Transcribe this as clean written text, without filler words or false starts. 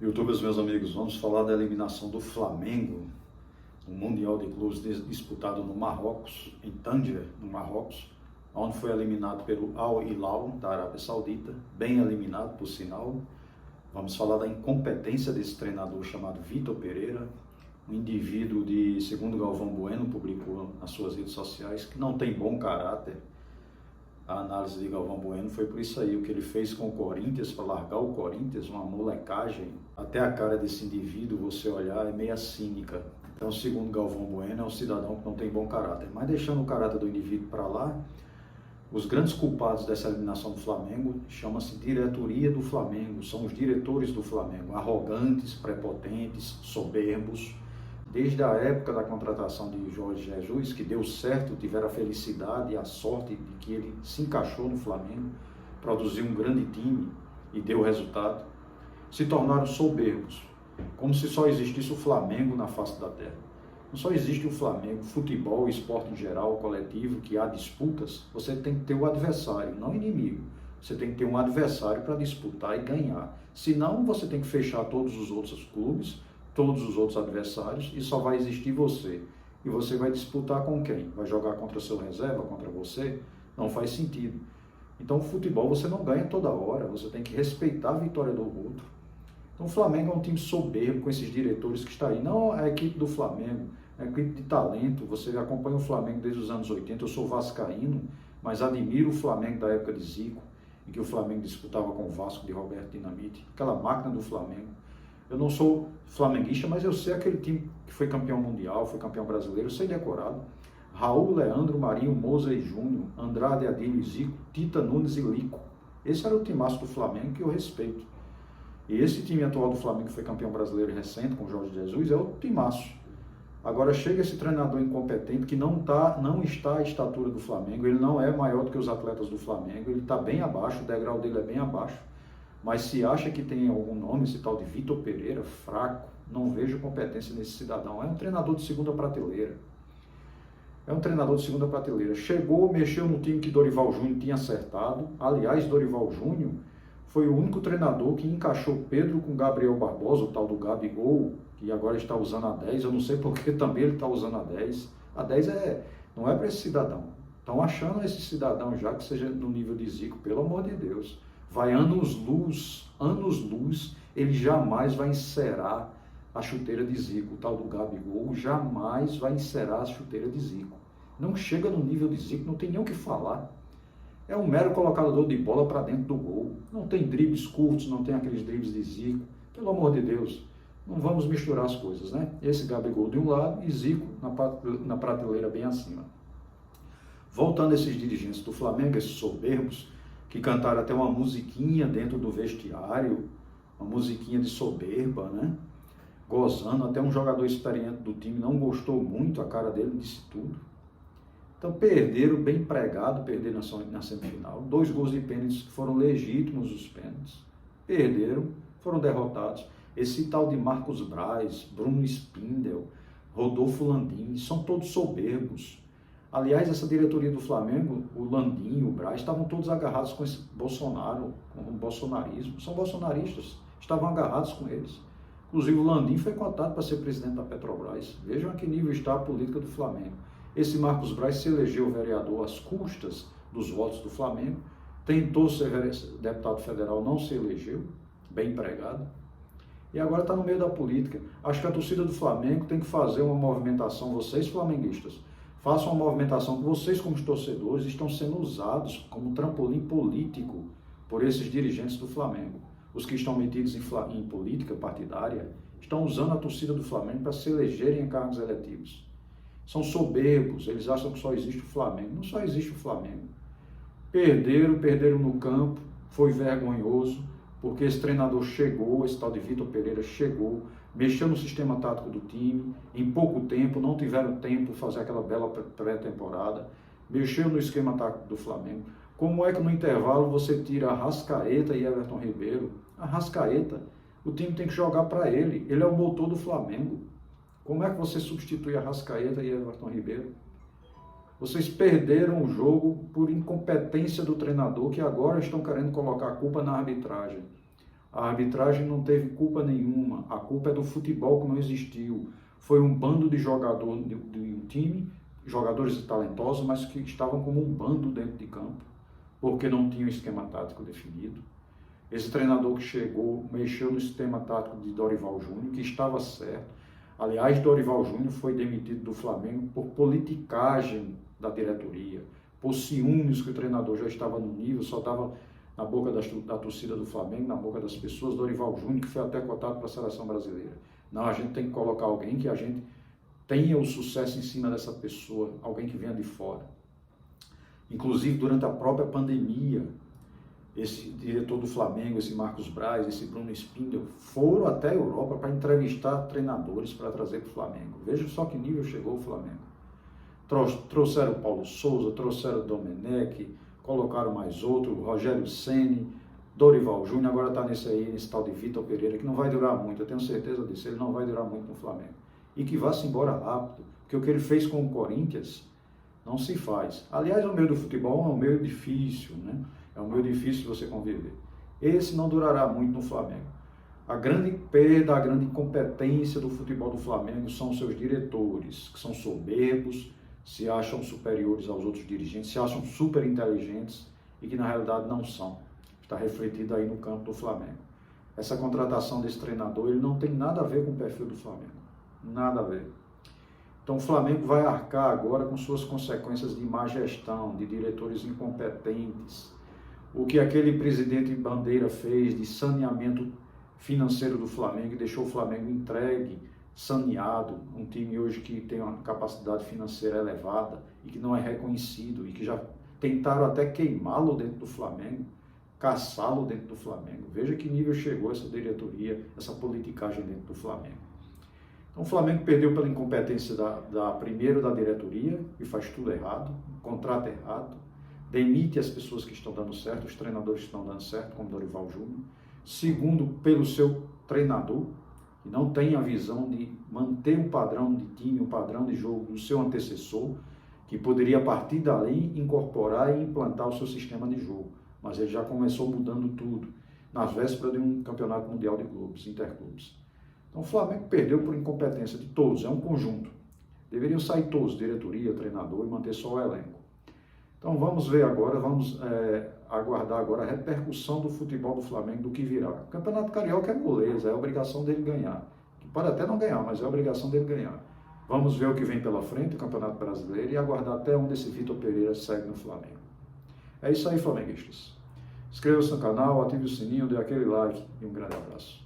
YouTubers, meus amigos, vamos falar da eliminação do Flamengo no Mundial de Clubes disputado no Marrocos, em Tânger, no Marrocos, onde foi eliminado pelo Al Hilal da Arábia Saudita, bem eliminado, por sinal. Vamos falar da incompetência desse treinador chamado Vitor Pereira, um indivíduo de, segundo Galvão Bueno publicou nas suas redes sociais, que não tem bom caráter. A análise de Galvão Bueno foi por isso aí, o que ele fez com o Corinthians, para largar o Corinthians, uma molecagem. Até a cara desse indivíduo, você olhar, é meio cínica. Então, segundo Galvão Bueno, é um cidadão que não tem bom caráter. Mas deixando o caráter do indivíduo para lá, os grandes culpados dessa eliminação do Flamengo chama-se diretoria do Flamengo, são os diretores do Flamengo, arrogantes, prepotentes, soberbos. Desde a época da contratação de Jorge Jesus, que deu certo, tiveram a felicidade e a sorte de que ele se encaixou no Flamengo, produziu um grande time e deu resultado, se tornaram soberbos, como se só existisse o Flamengo na face da terra. Não só existe o Flamengo, futebol, esporte em geral, coletivo, que há disputas, você tem que ter o adversário, não o inimigo. Você tem que ter um adversário para disputar e ganhar. Senão, você tem que fechar todos os outros clubes, todos os outros adversários, e só vai existir você. E você vai disputar com quem? Vai jogar contra seu reserva, contra você? Não faz sentido. Então, o futebol você não ganha toda hora, você tem que respeitar a vitória do outro. Então, o Flamengo é um time soberbo com esses diretores que está aí. Não é a equipe do Flamengo, é a equipe de talento. Você acompanha o Flamengo desde os anos 80, eu sou vascaíno, mas admiro o Flamengo da época de Zico, em que o Flamengo disputava com o Vasco de Roberto Dinamite, aquela máquina do Flamengo. Eu não sou flamenguista, mas eu sei aquele time que foi campeão mundial, foi campeão brasileiro, eu sei decorado. Raul, Leandro, Marinho, Moza e Júnior, Andrade, Adílio, Zico, Tita, Nunes e Lico. Esse era o timaço do Flamengo que eu respeito. E esse time atual do Flamengo, que foi campeão brasileiro recente, com Jorge Jesus, é o timaço. Agora chega esse treinador incompetente que não está à estatura do Flamengo, ele não é maior do que os atletas do Flamengo, ele está bem abaixo, o degrau dele é bem abaixo. Mas se acha que tem algum nome, esse tal de Vitor Pereira, fraco, não vejo competência nesse cidadão. É um treinador de segunda prateleira. É um treinador de segunda prateleira. Chegou, mexeu no time que Dorival Júnior tinha acertado. Aliás, Dorival Júnior foi o único treinador que encaixou Pedro com Gabriel Barbosa, o tal do Gabigol, que agora está usando a 10. Eu não sei porque também ele está usando a 10. A 10 não é para esse cidadão. Estão achando esse cidadão já que seja no nível de Zico, pelo amor de Deus. Vai anos-luz, ele jamais vai encerar a chuteira de Zico. O tal do Gabigol jamais vai encerar a chuteira de Zico. Não chega no nível de Zico, não tem nem o que falar. É um mero colocador de bola para dentro do gol. Não tem dribles curtos, não tem aqueles dribles de Zico. Pelo amor de Deus, não vamos misturar as coisas, né? Esse Gabigol de um lado e Zico na prateleira bem acima. Voltando a esses dirigentes do Flamengo, esses soberbos, que cantaram até uma musiquinha dentro do vestiário, uma musiquinha de soberba, né? Gozando, até um jogador experiente do time não gostou muito, a cara dele disse tudo. Então perderam, bem pregado, perderam na semifinal. 2 gols de pênaltis que foram legítimos os pênaltis. Perderam, foram derrotados. Esse tal de Marcos Braz, Bruno Spindel, Rodolfo Landim, são todos soberbos. Aliás, essa diretoria do Flamengo, o Landim, o Braz, estavam todos agarrados com esse Bolsonaro, com o bolsonarismo. São bolsonaristas, estavam agarrados com eles. Inclusive o Landim foi cotado para ser presidente da Petrobras. Vejam a que nível está a política do Flamengo. Esse Marcos Braz se elegeu vereador às custas dos votos do Flamengo, tentou ser deputado federal, não se elegeu, bem empregado, e agora está no meio da política. Acho que a torcida do Flamengo tem que fazer uma movimentação, vocês flamenguistas, façam uma movimentação que vocês, como torcedores, estão sendo usados como trampolim político por esses dirigentes do Flamengo. Os que estão metidos em política partidária estão usando a torcida do Flamengo para se elegerem em cargos eletivos. São soberbos, eles acham que só existe o Flamengo. Não só existe o Flamengo. Perderam no campo, foi vergonhoso, porque esse treinador chegou, esse tal de Vitor Pereira chegou, mexeu no sistema tático do time, em pouco tempo, não tiveram tempo de fazer aquela bela pré-temporada, mexeu no esquema tático do Flamengo. Como é que no intervalo você tira Arrascaeta e Everton Ribeiro? Arrascaeta, o time tem que jogar para ele é o motor do Flamengo. Como é que você substitui Arrascaeta e Everton Ribeiro? Vocês perderam o jogo por incompetência do treinador, que agora estão querendo colocar a culpa na arbitragem. A arbitragem não teve culpa nenhuma, a culpa é do futebol que não existiu. Foi um bando de jogadores de um time, jogadores talentosos, mas que estavam como um bando dentro de campo, porque não tinha um esquema tático definido. Esse treinador que chegou, mexeu no sistema tático de Dorival Júnior, que estava certo. Aliás, Dorival Júnior foi demitido do Flamengo por politicagem da diretoria, por ciúmes que o treinador já estava no nível, só estava na boca da torcida do Flamengo, na boca das pessoas. Dorival Júnior, que foi até cotado para a seleção brasileira. Não, a gente tem que colocar alguém que a gente tenha o sucesso em cima dessa pessoa, alguém que venha de fora. Inclusive, durante a própria pandemia, esse diretor do Flamengo, esse Marcos Braz, esse Bruno Spindel, foram até a Europa para entrevistar treinadores para trazer para o Flamengo. Veja só que nível chegou o Flamengo. Trouxeram o Paulo Souza, trouxeram o Domenech, colocaram mais outro, Rogério Ceni, Dorival Júnior, agora está nesse tal de Vitor Pereira, que não vai durar muito, eu tenho certeza disso, ele não vai durar muito no Flamengo. E que vá-se embora rápido, porque o que ele fez com o Corinthians não se faz. Aliás, o meio do futebol é um meio difícil, né? É um meio difícil de você conviver. Esse não durará muito no Flamengo. A grande perda, a grande incompetência do futebol do Flamengo são seus diretores, que são soberbos, se acham superiores aos outros dirigentes, se acham super inteligentes e que na realidade não são. Está refletido aí no campo do Flamengo. Essa contratação desse treinador, ele não tem nada a ver com o perfil do Flamengo. Nada a ver. Então o Flamengo vai arcar agora com suas consequências de má gestão, de diretores incompetentes. O que aquele presidente Bandeira fez de saneamento financeiro do Flamengo e deixou o Flamengo entregue, saneado, um time hoje que tem uma capacidade financeira elevada e que não é reconhecido e que já tentaram até queimá-lo dentro do Flamengo, caçá-lo dentro do Flamengo. Veja que nível chegou essa diretoria, essa politicagem dentro do Flamengo. Então o Flamengo perdeu pela incompetência primeiro da diretoria, que faz tudo errado, contrata errado, demite as pessoas que estão dando certo, os treinadores que estão dando certo, como Dorival Júnior. Segundo, pelo seu treinador, que não tem a visão de manter um padrão de time, um padrão de jogo do seu antecessor, que poderia a partir dali incorporar e implantar o seu sistema de jogo. Mas ele já começou mudando tudo, nas vésperas de um campeonato mundial de clubes, interclubes. Então o Flamengo perdeu por incompetência de todos, é um conjunto. Deveriam sair todos, diretoria, treinador, e manter só o elenco. Então vamos ver agora, vamos aguardar agora a repercussão do futebol do Flamengo, do que virá. O Campeonato Carioca é moleza, é a obrigação dele ganhar. Pode até não ganhar, mas é a obrigação dele ganhar. Vamos ver o que vem pela frente, o Campeonato Brasileiro, e aguardar até onde esse Vitor Pereira segue no Flamengo. É isso aí, flamenguistas. Inscreva-se no canal, ative o sininho, dê aquele like e um grande abraço.